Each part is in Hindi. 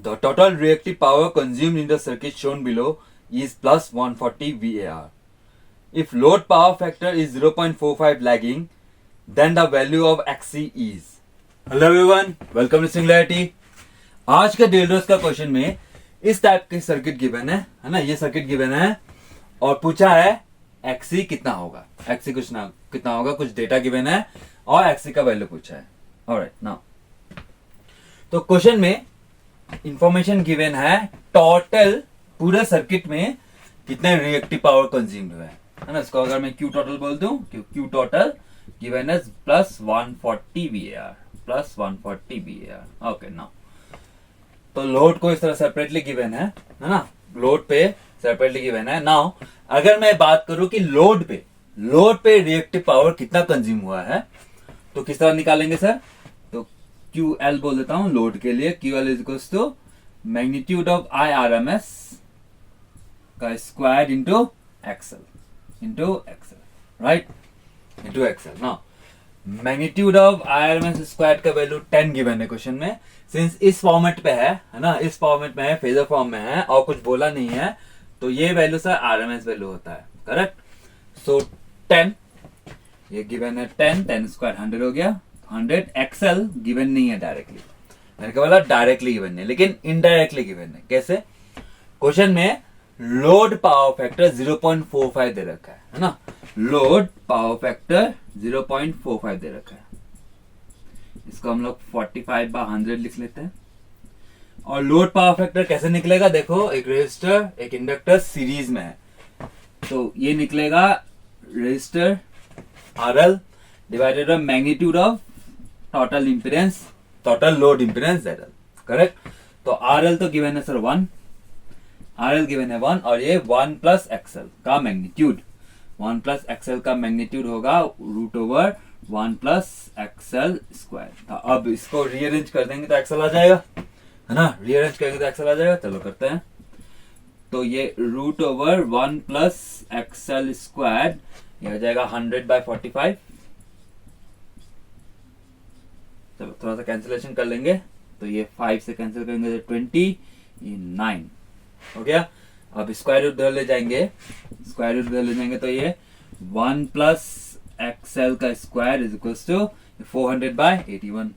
The total reactive power consumed in the circuit shown below is plus 140 VAR. If load power factor is 0.45 lagging, then the value of XC is. Hello everyone, welcome to Singularity. आज के डेल्डोस का क्वेश्चन में इस टाइप के सर्किट गिवन है ना, ये सर्किट गिवन है और पूछा है XC कितना होगा, XC कितना होगा, कुछ डेटा गिवन है और XC का वैल्यू पूछा है. ऑलराइट, नाउ तो क्वेश्चन में इंफॉर्मेशन गिवन है टोटल पूरे सर्किट में कितने रिएक्टिव पावर कंज्यूम्ड हुए है ना. इसको अगर मैं Q टोटल बोल दूं, Q टोटल गिवन है plus 140 VAR, plus 140 VAR. Okay, now तो लोड को इस तरह सेपरेटली गिवन है ना, लोड पे सेपरेटली गिवन है. नाउ अगर मैं बात करूं कि लोड पे रिएक्टिव पावर कितना कंज्यूम हुआ है तो किस तरह निकालेंगे सर. तो QL बोल देता हूं लोड के लिए. QL is equals to magnitude of IRMS का square into XL, right, into XL. Now magnitude of IRMS square का वैल्यू 10 गिवन है क्वेश्चन में. सिंस इस फॉर्मेट पे है ना, इस फॉर्मेट में है, फेजर फॉर्म में है और कुछ बोला नहीं है, तो ये वैल्यू सर RMS वैल्यू होता है, करेक्ट. सो 10 ये गिवन है, 10 स्क्वायर 100 हो गया. 100 एक्सएल गिवन नहीं है डायरेक्टली, मैंने कहा डायरेक्टली गिवन है लेकिन इनडायरेक्टली गिवन है. कैसे? क्वेश्चन में लोड पावर फैक्टर 0.45 दे रखा है ना, लोड पावर फैक्टर 0.45 दे रखा है. इसको हम लोग 45/100 लिख लेते हैं. और लोड पावर फैक्टर कैसे निकलेगा, देखो एक रेजिस्टर एक इंडक्टर सीरीज में है तो ये निकलेगा resistor RL divided by magnitude of total impedance, total load impedance ZL, correct. तो RL तो गिवन है सर 1, RL गिवन है 1 और ये 1 प्लस XL का मैग्नीट्यूड, 1 प्लस XL का मैग्नीट्यूड होगा root over 1 plus XL square. अब इसको रीअरेंज कर देंगे तो XL आ जाएगा है ना, रीअरेंज करेंगे तो XL आ जाएगा. चलो करते हैं. तो ये root over 1 plus XL square ये आ जाएगा 100/45. चलो थोड़ा सा कैंसिलेशन कर लेंगे तो ये 5 से कैंसिल करेंगे तो 20, ये 9 हो गया. अब स्क्वायर रूट उधर ले जाएंगे, स्क्वायर रूट उधर ले जाएंगे तो ये 1 प्लस XL का स्क्वायर इज इक्वल टू 400/81,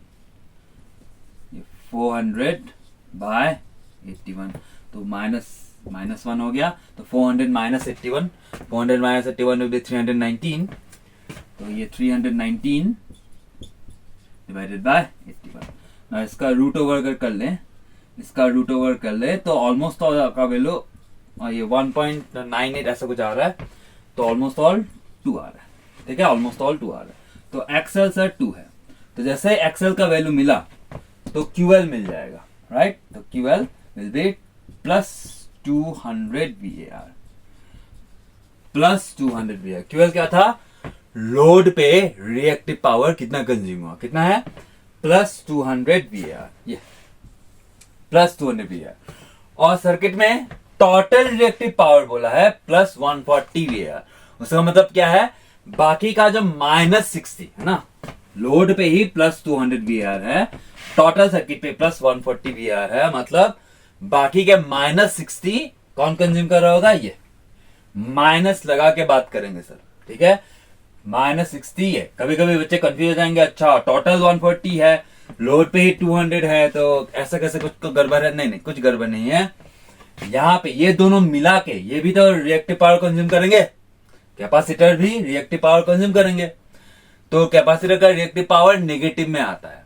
400/81 तो माइनस 1 हो गया. तो 400 माइनस 81, 400 माइनस 81 विल बी 319. तो ये 319 डिवाइडेड बाय 81. ना इसका रूट ओवर अगर कर लें, इसका रूट ओवर कर ले तो ऑलमोस्ट ऑल का वैल्यू ये 1.98 ऐसा कुछ आ रहा है, तो ऑलमोस्ट ऑल 2 आ रहा है. ठीक है, ऑलमोस्ट ऑल 2 आ रहा है. तो XL सर 2 है, तो जैसे XL का वैल्यू मिला तो QL मिल जाएगा, राइट. तो QL will be plus 200 VAR, plus 200 VAR. QL क्या था, लोड पे रिएक्टिव पावर कितना कंज्यूम हुआ, कितना है प्लस 200 VAR, ये प्लस 200 VAR. और सर्किट में टोटल रिएक्टिव पावर बोला है प्लस 140 VAR. उसका मतलब क्या है, बाकी का जो माइनस 60 है ना, लोड पे ही प्लस 200 VAR है, टोटल सर्किट पे प्लस 140 VAR है, मतलब बाकी के माइनस 60 कौन कंज्यूम कर रहा होगा, ये माइनस लगा के बात करेंगे सर. ठीक है, माइनस 60 है. कभी कभी बच्चे कंफ्यूज हो जाएंगे, अच्छा टोटल 140 है, लोड पे ही 200 है, तो ऐसा कैसे, कुछ तो गड़बड़ है. नहीं, कुछ गड़बड़ नहीं है. यहाँ पे ये दोनों मिला के ये भी तो रिएक्टिव पावर कंज्यूम करेंगे, कैपेसिटर भी रिएक्टिव पावर कंज्यूम करेंगे. तो कैपेसिटर का रिएक्टिव पावर नेगेटिव में आता है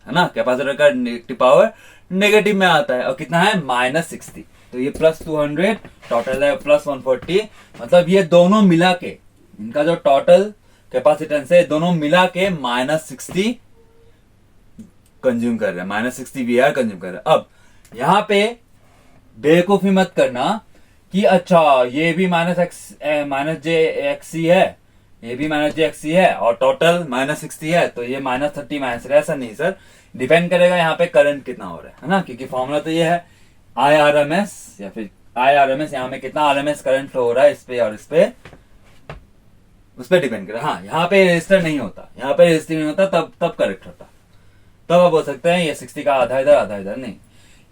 ना, कैपेसिटर का रिएक्टिव पावर नेगेटिव में आता है और कितना है माइनस 60. तो ये प्लस 200 टोटल है प्लस 140, मतलब ये दोनों मिला के इनका जो टोटल कैपेसिटेंस है दोनों मिला के माइनस 60 कंज्यूम कर रहे हैं, माइनस 60 VAR कंज्यूम कर रहे हैं. अब यहाँ पे बेवकूफी मत करना कि अच्छा ये भी माइनस JXC है, ये भी माइनस JXC है और टोटल माइनस 60 है, तो ये माइनस 30 माइनस. ऐसा नहीं सर, डिपेंड करेगा यहाँ पे करंट कितना हो रहा है ना, क्योंकि फॉर्मूला तो ये है IRMS या फिर IRMS, यहाँ में कितना RMS करंट फ्लो हो रहा है इस पे और इस पे, उस पर डिपेंड करे. हाँ, यहाँ पे रजिस्टर नहीं होता, यहाँ पे रजिस्टर नहीं होता, तब करेक्ट होता. तब आप बोल सकते हैं ये 60 का आधा इधर आधा इधर. नहीं,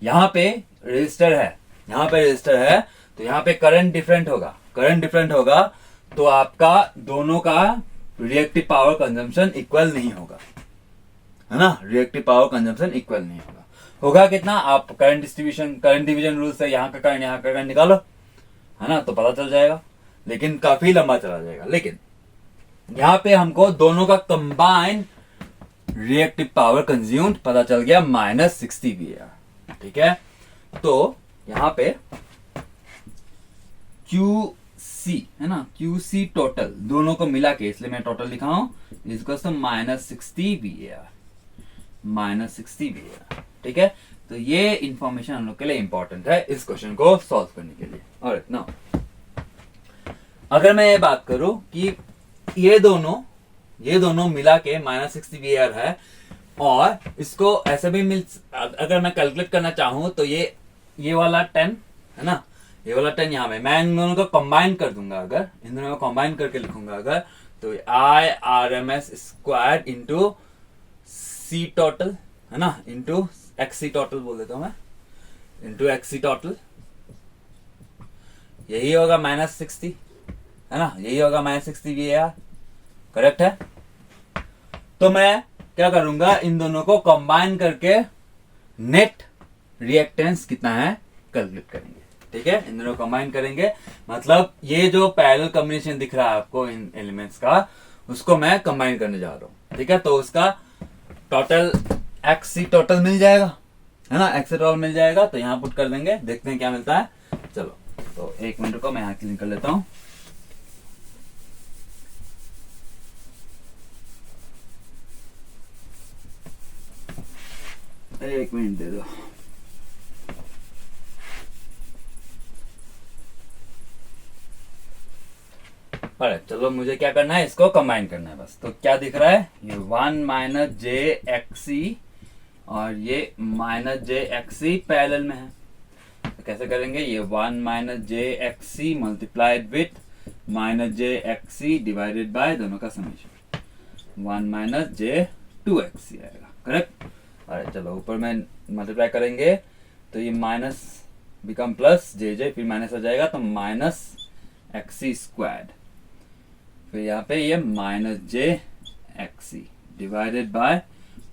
यहाँ पे रेजिस्टर है, यहाँ पे रेजिस्टर है, तो यहाँ पे करंट डिफरेंट होगा, करंट डिफरेंट होगा, तो आपका दोनों का रिएक्टिव पावर कंजम्पशन इक्वल नहीं होगा, है ना, रिएक्टिव पावर कंजम्पशन इक्वल नहीं होगा। होगा कितना, आप current distribution, current division rule से यहाँ का करंट निकालो, है ना, तो पता चल जाएगा, लेकिन काफी लंबा चला जाएगा। लेकिन यहाँ पे हमको दोनों का कंबाइन रिएक्टिव पावर कंज्यूम्ड पता चल गया -60 VAR, ठीक है। तो यहाँ पे QC है ना, QC टोटल दोनों को मिला के, इसलिए मैं टोटल लिखा हूं, इसको -60 VAR, -60 VAR, ठीक है। तो ये इंफॉर्मेशन हम लोग के लिए इंपॉर्टेंट है इस क्वेश्चन को सॉल्व करने के लिए। ऑलराइट, नाउ अगर मैं ये बात करूं कि ये दोनों मिला के -60 VAR है, और इसको ऐसे भी अगर मैं कैलकुलेट करना चाहूं तो ये वाला 10 है ना, ये वाला 10 यहाँ पे मैं इन दोनों को कंबाइन कर दूंगा, अगर इन दोनों को कंबाइन करके लिखूंगा अगर, तो IRMS square into C total, है ना, इंटू XC टोटल बोल देता हूं मैं, इंटू XC टोटल, यही होगा -60, है ना, यही होगा -60 VAR, करेक्ट है। तो मैं क्या करूंगा, इन दोनों को कंबाइन करके नेट रिएक्टेंस कितना है कैलकुलेट करेंगे, ठीक है। इन दोनों कंबाइन करेंगे, मतलब ये जो पैरेलल कॉम्बिनेशन दिख रहा है आपको इन एलिमेंट्स का, उसको मैं कंबाइन करने जा रहा हूं, ठीक है। तो उसका टोटल XC टोटल मिल जाएगा, है ना, XC टोटल मिल जाएगा, तो यहां पुट कर देंगे, देखते हैं क्या मिलता है। चलो, तो 1 मिनट को मैं यहां क्लीन कर लेता हूं। एक मिनट दे दो। अरे चलो, मुझे क्या करना है, इसको कंबाइन करना है बस। तो क्या दिख रहा है, ये 1 - JXC और ये -JXC पैरेलल में है, तो कैसे करेंगे, ये 1 - JXC multiplied with -JXC divided by दोनों का समेशन, 1 - J2XC आएगा, करेक्ट। अरे चलो, ऊपर में मल्टीप्लाई करेंगे तो ये माइनस बिकम प्लस, जे फिर माइनस हो जाएगा, तो -XC स्क्वायर्ड, फिर यहाँ पे ये -JXC डिवाइडेड बाय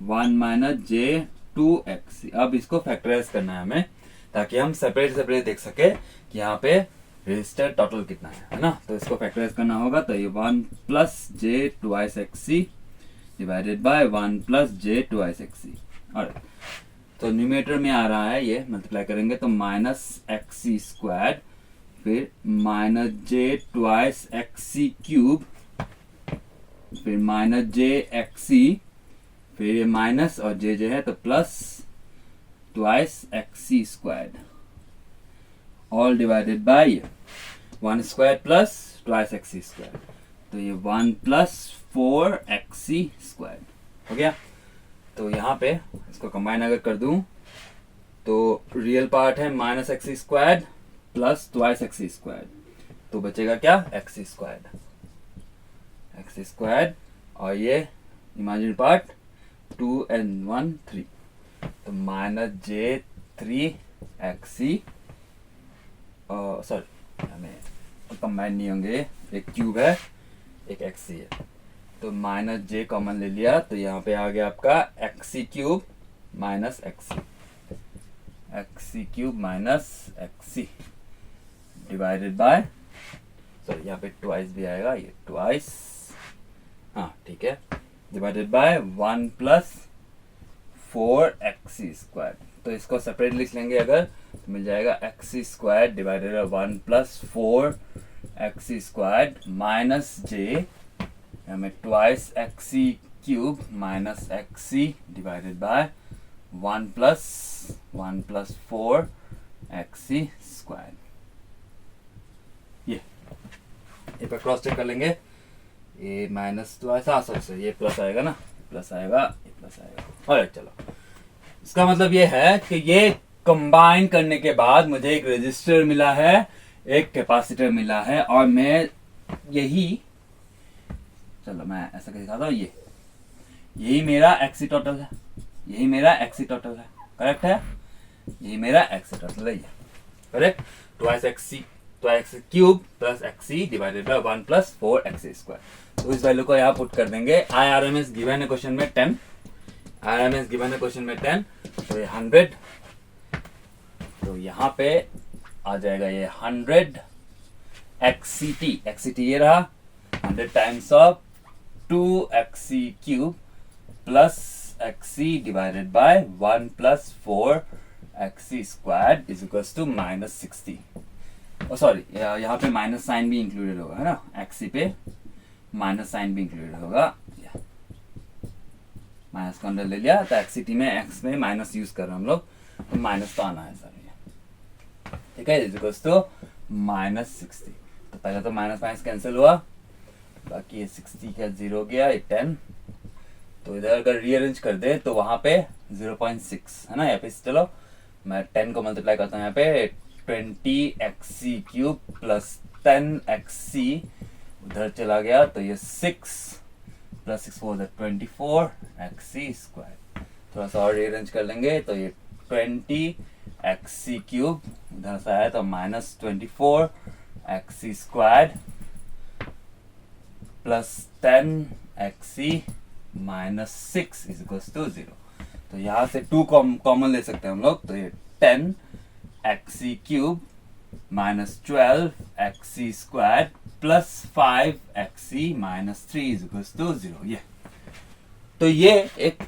1 - J2XC। अब इसको फैक्टराइज करना है हमें, ताकि हम सेपरेट देख सके कि यहाँ पे रेजिस्टर टोटल कितना है ना। तो इसको फैक्टराइज करना होगा, तो ये 1 + J2XC डिवाइडेड बाय 1 + J2XC। और तो न्यूमरेटर में आ रहा है, ये मल्टीप्लाई करेंगे तो -XC स्क्वायर्ड, फिर -J2XC क्यूब, फिर -JXC, फिर ये माइनस और जे है तो plus XC squared, all divided by 1 square plus XC squared, तो ये 1 + 4XC स्क्वायर्ड हो गया। तो यहाँ पे इसको कंबाइन अगर कर दूं तो रियल पार्ट है -XC squared plus XC squared, तो बचेगा क्या, XC स्क्वायर्ड, XC स्क्वायर्ड, और ये इमेजिनरी पार्ट 2 and 1 3, तो -J3XC, सॉरी हमें कंबाइन नहीं होंगे, एक क्यूब है एक XC है, तो -J कॉमन ले लिया, तो यहाँ पे आ गया आपका XC cube XC cube XC divided by, sorry यहाँ पे ट्वाइस भी आएगा, ये ट्वाइस, हाँ ठीक है, डिवाइडेड बाय 1 + 4XC स्क्वायर। तो इसको सेपरेट लिख लेंगे अगर, तो मिल जाएगा XC square divided by 1 + 4XC square minus J हमें twice XC cube XC divided by 1 + 4XC square. ये पे क्रॉस चेक कर लेंगे, ये माइनस तो ऐसा सॉरी ये प्लस आएगा ना, प्लस आएगा, ये प्लस आएगा। और चलो, इसका मतलब ये है कि ये कंबाइन करने के बाद मुझे एक रेजिस्टर मिला है, एक कैपेसिटर मिला है, और मैं यही, चलो मैं ऐसा दिखाता हूँ, यही मेरा XC टोटल है, यही मेरा XC टोटल है, करेक्ट है। ये मेरा एक्स है, मतलब ये correct. Twice x cube plus XC divided by 1 plus 4 x square. तो इस वैल्यू को यहाँ पुट कर देंगे। I R M S given है क्वेश्चन में 10, I R M S given है क्वेश्चन में 10, तो ये 100, तो यहाँ पे आ जाएगा ये 100 एक्सीटी, एक्सीटी ये रहा 100 times of 2 XC cube plus XC divided by 1 plus 4 XC square is equals to -60। Sorry, यहाँ पे माइनस साइन भी इंक्लूडेड होगा, है ना, एक्सी पे माइनस साइन भी इंक्लूडेड होगा, माइनस का अंदर ले लिया, तो एक्सीटी में एक्स में माइनस यूज कर रहे हैं हम लोग, तो माइनस तो आना है सर ये, ठीक है, इज इक्वल्स टू -60। तो पहले तो माइनस माइनस कैंसिल हुआ, बाकी ये 60 का 0 हो गया, ये 10, तो इधर अगर रीअरेंज कर दे तो वहां पे 0.6 है ना, यहाँ पे चलो मैं 10 को मल्टीप्लाई करता हूँ, यहाँ पे 20 एक्सी क्यूब प्लस 10 एक्सी उधर चला गया, तो ये 6 प्लस 6 4 24 एक्सी स्क्वायर। थोड़ा सा और रीअरेंज कर लेंगे, तो ये 20 एक्सी क्यूब उधर से आया तो -24 XC square plus 10 XC -6 is equals to 0। तो यहां से 2 कॉमन ले सकते हैं हम लोग, तो ये 10 XC cube -12 XC square plus 5 XC -3 is equals to 0। ये तो ये एक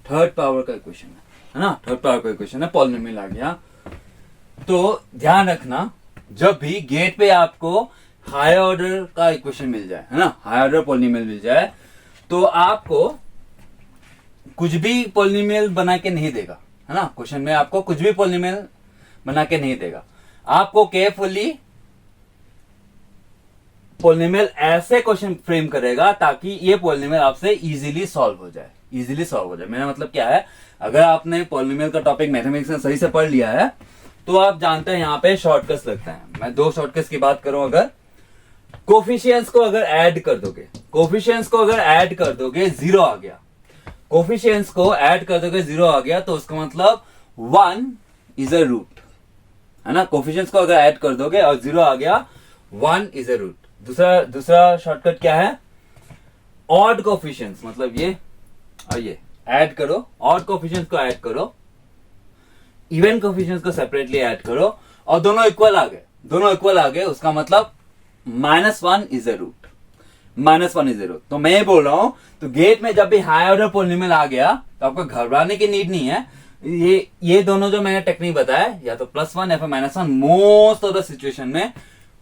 थर्ड पावर का इक्वेशन है ना, थर्ड पावर का इक्वेशन है, पॉलिनोमियल आ गया। तो ध्यान रखना, जब भी गेट पे आपको हायर ऑर्डर का इक्वेशन मिल जाए, है ना, हायर ऑर्डर पॉलिनोमियल मिल जाए, तो आपको कुछ भी पॉलिनोमियल बना के नहीं देगा, है ना, क्वेश्चन में आपको कुछ भी पॉलिनोमियल बना के नहीं देगा, आपको केयरफुली पॉलिनोमियल ऐसे क्वेश्चन फ्रेम करेगा ताकि ये पॉलिनोमियल आपसे इजीली सॉल्व हो जाए, इजीली सॉल्व हो जाए। मेरा मतलब क्या है, अगर आपने पॉलिनोमियल का टॉपिक मैथमेटिक्स में सही से पढ़ लिया है तो आप जानते हैं यहाँ पे शॉर्टकट्स लगता है। मैं 2 शॉर्टकट्स की बात करूं, अगर कोफिशियंट्स को अगर ऐड कर दोगे, कोफिशियंट्स को अगर ऐड कर दोगे 0 आ गया, कोफिशियंट्स को ऐड कर दोगे 0 आ गया, तो उसका मतलब 1 इज अ रूट, है ना, कोफिशियंट्स को अगर ऐड कर दोगे और 0 आ गया 1 इज अ रूट। दूसरा शॉर्टकट क्या है, ऑड कोफिशियंट्स, मतलब ये और ये ऐड करो, ऑड कोफिशियंट्स को ऐड करो, इवन कोफिशियंट्स को सेपरेटली ऐड करो, और दोनों इक्वल आ गए, दोनों इक्वल आ गए, उसका मतलब -1 is a root, -1 is a root. तो मैं ये बोल रहा हूं, तो गेट में जब भी हायर ऑर्डर पॉलिनोमियल आ गया तो आपको घबराने की नीड नहीं है। ये दोनों जो मैंने टेक्निक बताया, या तो +1 या फिर -1, मोस्ट ऑफ द सिचुएशन में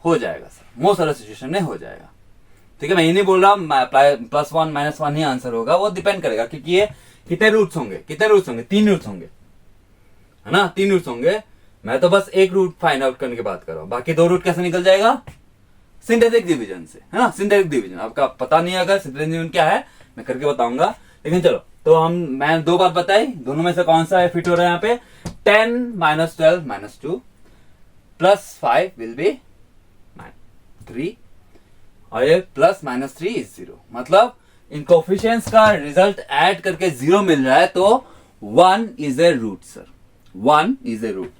हो जाएगा sir, most of the situation में हो जाएगा, ठीक है। मैं ये नहीं बोल रहा +1 -1 ही आंसर होगा, वो डिपेंड करेगा, क्योंकि ये कितने रूट्स होंगे, 3 रूट्स होंगे, है ना, 3 रूट्स होंगे। मैं तो बस एक रूट फाइंड आउट करने की बात कर रहा हूं, बाकी 2 रूट कैसे निकल जाएगा, सिंथेटिक डिवीजन से, है ना, सिंथेटिक डिवीजन। आपका पता नहीं है अगर सिंथेटिक डिवीजन क्या है, मैं करके बताऊंगा, लेकिन चलो, तो मैं 2 बात बताई, दोनों में से कौन सा फिट हो रहा है यहाँ पे, 10 -12 -2 प्लस 5 विल बी 3, और ये प्लस -3 इज 0, मतलब इन कोफिशियंट्स का रिजल्ट ऐड करके 0 मिल रहा है, तो 1 is a root sir, 1 is a root.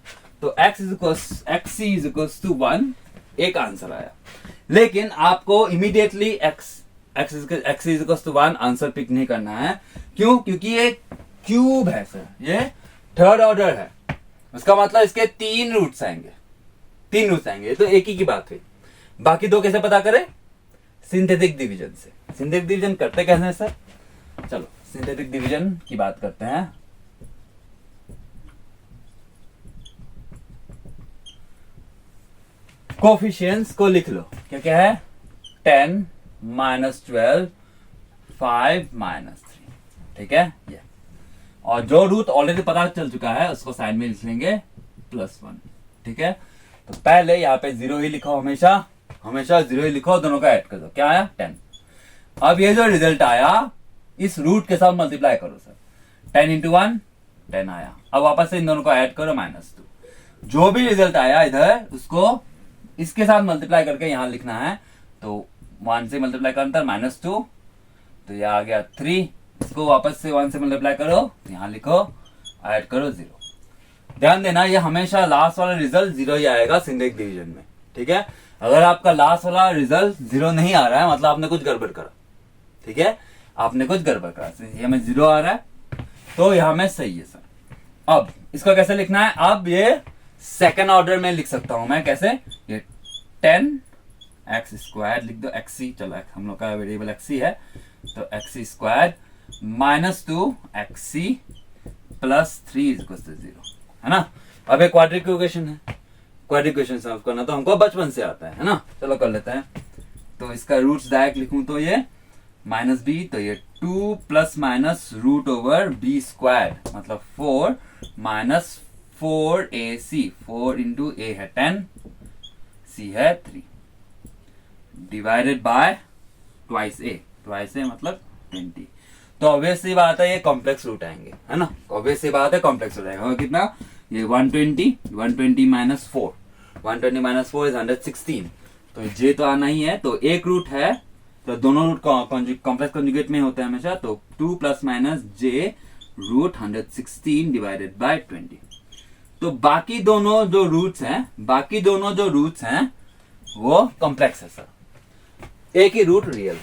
तो xc इज इक्वल्स टू 1 एक आंसर आया, लेकिन आपको immediately x is equals to 1 answer pick नहीं करना है। क्यों? क्योंकि ये क्यूब है सर, ये थर्ड ऑर्डर है, उसका मतलब इसके 3 रूट्स आएंगे, 3 रूट्स आएंगे, तो एक ही की बात हुई। बाकी 2 कैसे पता करें, सिंथेटिक डिवीजन से। सिंथेटिक डिवीजन करते कैसे हैं सर, चलो सिंथेटिक डिवीजन की बात करते हैं। कोफिशियंट्स को लिख लो, क्या क्या है, 10 -12 5 -3, ठीक है ये, और जो रूट ऑलरेडी पता चल चुका है उसको साइड में लिख लेंगे +1, ठीक है। तो पहले यहाँ पे 0 ही लिखो, हमेशा 0 ही लिखो, दोनों का ऐड कर दो, क्या आया 10। अब ये जो रिजल्ट आया इस रूट के साथ मल्टीप्लाई करो सर, 10 × 1 10 आया। अब वापस से इन दोनों को ऐड करो -2, जो भी रिजल्ट आया इधर उसको इसके साथ मल्टीप्लाई करके यहां लिखना है, तो 1 से मल्टीप्लाई करता -2, तो यह आ गया 3, इसको वापस से 1 से मल्टीप्लाई करो, यहां लिखो, ऐड करो 0। ध्यान देना, ये हमेशा लास्ट वाला रिजल्ट 0 ही आएगा सिंथेटिक डिवीजन में, ठीक है। अगर आपका लास्ट वाला रिजल्ट 0 नहीं आ रहा है मतलब आपने कुछ गड़बड़ करा, ठीक है, आपने कुछ गड़बड़ करा। ये में 0 आ रहा है तो यहां में सही है सर। अब इसको कैसे लिखना है, अब ये सेकंड ऑर्डर में लिख सकता हूं मैं, कैसे, ये 10x² लिख दो, xc, चलो हम लोग का वेरिएबल xc है तो xc² -2xc + 3 = 0, है ना। अब एक क्वाड्रेटिक इक्वेशन है, क्वाड्रेटिक इक्वेशन सॉल्व करना तो हमको बचपन से आता है ना। चलो कर लेते हैं। तो इसका रूट्स डायरेक्ट लिखूं तो ये -b, तो ये 2 ± √b² मतलब 4 - 4ac, 4 × a है 10, c है 3, डिवाइडेड बाय ट्वाइस a मतलब 20। तो ऑब्वियसली बात है ये कॉम्प्लेक्स रूट आएंगे, है ना, ऑब्वियसली बात है कॉम्प्लेक्स रूट आएगा। कितना, ये 120 - 4, 120 - 4 इज 116, तो j तो आना ही है। तो एक रूट है तो दोनों रूट कॉम्प्लेक्स कॉन्जुगेट में होते हैं हमेशा, तो 2 ± j √116 डिवाइडेड बाय 20। तो बाकी दोनों जो रूट्स हैं वो कॉम्प्लेक्स है सर, एक ही रूट रियल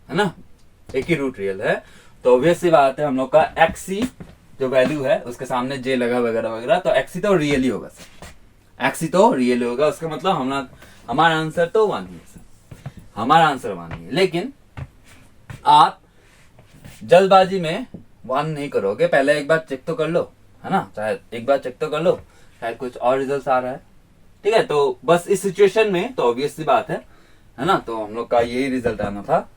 है ना, एक ही रूट रियल है। तो ऑब्वियसली बात है हम लोग का xc जो वैल्यू है उसके सामने j लगा वगैरह वगैरह, तो xc तो रियल ही होगा सर, xc तो रियल ही होगा। उसका मतलब हमारा आंसर तो 1 ही है सर, हमारा आंसर 1 ही है। लेकिन आप जल्दबाजी में 1 नहीं करोगे, पहले एक बार चेक तो कर लो, है ना, चाहे एक बार चेक तो कर लो, शायद कुछ और रिजल्ट आ रहा है, ठीक है। तो बस इस सिचुएशन में तो ऑब्वियसली बात है ना, तो हम लोग का यही रिजल्ट आना था।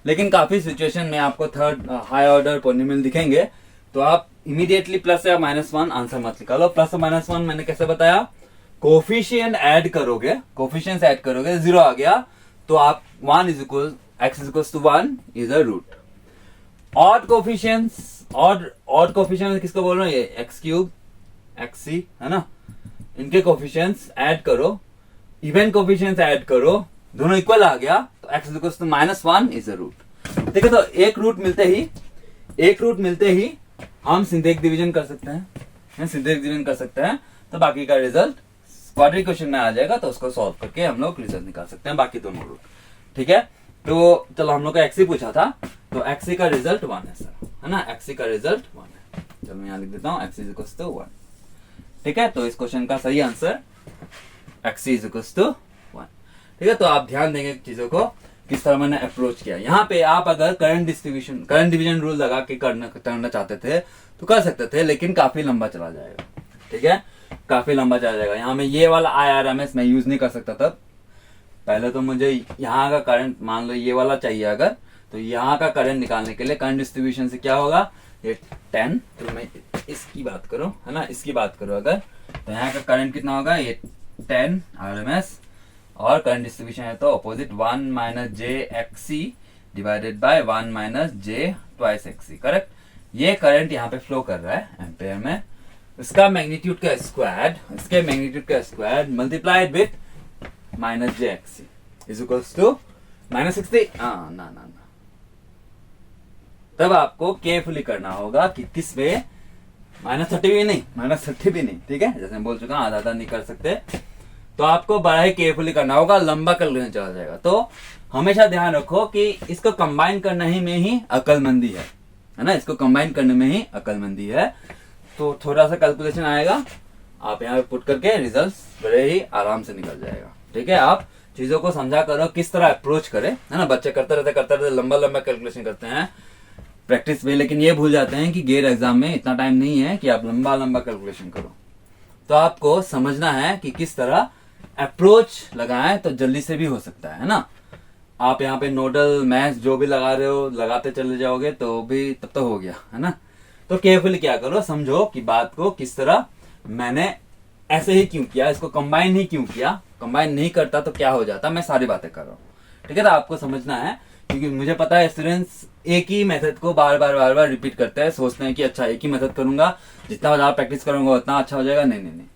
लेकिन काफी सिचुएशन में आपको थर्ड हाई ऑर्डर पॉलिनोमियल दिखेंगे तो आप इमीडिएटली प्लस या -1 आंसर मत निकालो। प्लस और -1 मैंने कैसे बताया, कोफिशिएंट ऐड करोगे, कोफिशिएंट्स ऐड करोगे, 0 आ गया तो आप x = 1 is a root. Odd coefficients किसको बोल रहे हो, ये x³ xc, है ना, इनके कोफिशिएंट्स ऐड करो, इवन कोफिशिएंट्स ऐड करो, दोनों इक्वल आ गया तो x = -1 इज अ रूट। ठीक है, तो एक रूट मिलते ही हम सिंथेटिक डिवीजन कर सकते हैं, तो बाकी का रिजल्ट क्वाड्रेटिक क्वेश्चन में आ जाएगा, तो उसको सॉल्व करके हम लोग रिजल्ट निकाल सकते हैं बाकी दोनों रूट। ठीक है, तो चलो हम लोग का xc पूछा था, तो xc का रिजल्ट 1 है सर, है ना, xc का रिजल्ट 1 है। चलो मैं यहाँ लिख देता हूँ x = 1। ठीक है, तो इस क्वेश्चन का सही आंसर x = 1। ठीक है, तो आप ध्यान देंगे चीजों को किस तरह मैंने अप्रोच किया। यहाँ पे आप अगर करंट डिवीजन रूल लगा के करना चाहते थे तो कर सकते थे, लेकिन काफी लंबा चला जाएगा। ठीक है, काफी लंबा चला जाएगा। यहाँ में ये वाला IRMS मैं यूज नहीं कर सकता था। पहले तो मुझे यहाँ का करंट मान लो ये वाला चाहिए अगर, तो यहाँ का करंट निकालने के लिए करंट डिस्ट्रीब्यूशन से क्या होगा, ये 10, तो मैं इसकी बात करूं, है ना, इसकी बात करूं अगर, तो यहाँ का करंट कितना होगा, ये 10 RMS, और करंट डिस्ट्रीब्यूशन है तो opposite 1 - j XC divided by 1 - j twice XC, correct. ये करंट यहाँ पे फ्लो कर रहा है एम्पेयर में, इसका मैग्नीट्यूड का square multiplied with -j XC is equals to -60। ना तब आपको केयरफुली करना होगा कि किस पे, -30 भी नहीं, ठीक है, जैसे मैं बोल चुका हूं आधा नहीं कर सकते, तो आपको बड़ा ही केयरफुली करना होगा, लंबा कैलकुलेशन चला जाएगा। तो हमेशा ध्यान रखो कि इसको कंबाइन करने में ही अकलमंदी है ना, इसको कंबाइन करने में ही अकलमंदी है। तो थोड़ा सा कैलकुलेशन आएगा, आप यहाँ पे पुट करके रिजल्ट्स बड़े ही आराम से निकल जाएगा। ठीक है, आप चीजों को समझा करो किस तरह अप्रोच करे, है ना। बच्चे करते रहते लंबा कैलकुलेशन करते हैं प्रैक्टिस में, लेकिन ये भूल जाते हैं कि गेट एग्जाम में इतना टाइम नहीं है कि आप लंबा कैलकुलेशन करो। तो आपको समझना है कि किस तरह अप्रोच लगाएं तो जल्दी से भी हो सकता है ना। आप यहाँ पे नोडल मैथ्स जो भी लगा रहे हो, लगाते चले जाओगे तो भी तब तो हो गया, है ना। तो केयरफुली क्या करो, समझो कि बात को किस तरह मैंने ऐसे ही क्यों किया, इसको कंबाइन ही क्यों किया, कंबाइन नहीं करता तो क्या हो जाता, मैं सारी बातें कर रहा हूँ। ठीक है, तो आपको समझना है, क्योंकि मुझे पता है स्टूडेंट्स एक ही मेथड को बार बार रिपीट करते हैं, सोचते हैं कि अच्छा एक ही मेथड करूंगा, जितना ज्यादा प्रैक्टिस करूंगा उतना अच्छा हो जाएगा। नहीं,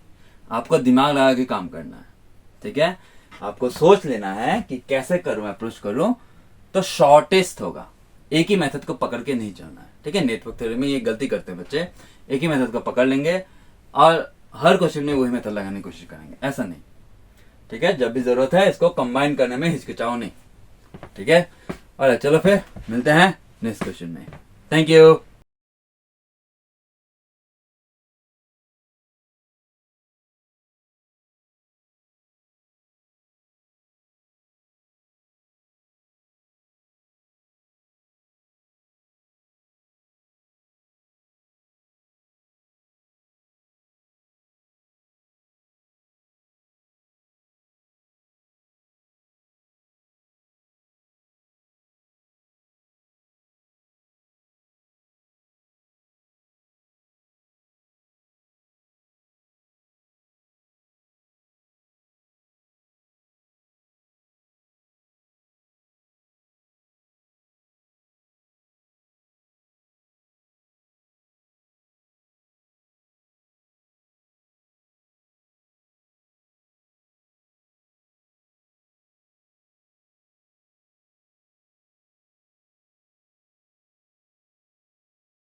आपको दिमाग लगा के काम करना है। ठीक है, आपको सोच लेना है कि कैसे करूं, अप्रोच करूं तो शॉर्टेस्ट होगा, एक ही मेथड को पकड़ के नहीं चलना है। ठीक है, नेटवर्क थ्योरी में ये गलती करते हैं बच्चे, एक ही मेथड को पकड़ लेंगे, और हर क्वेश्चन में वही मेथड लगाने की कोशिश करेंगे, ऐसा नहीं। ठीक है, जब भी जरूरत है इसको कंबाइन करने में हिचकिचाओ नहीं। ठीक है, और चलो फिर मिलते हैं नेक्स्ट क्वेश्चन में। Thank you.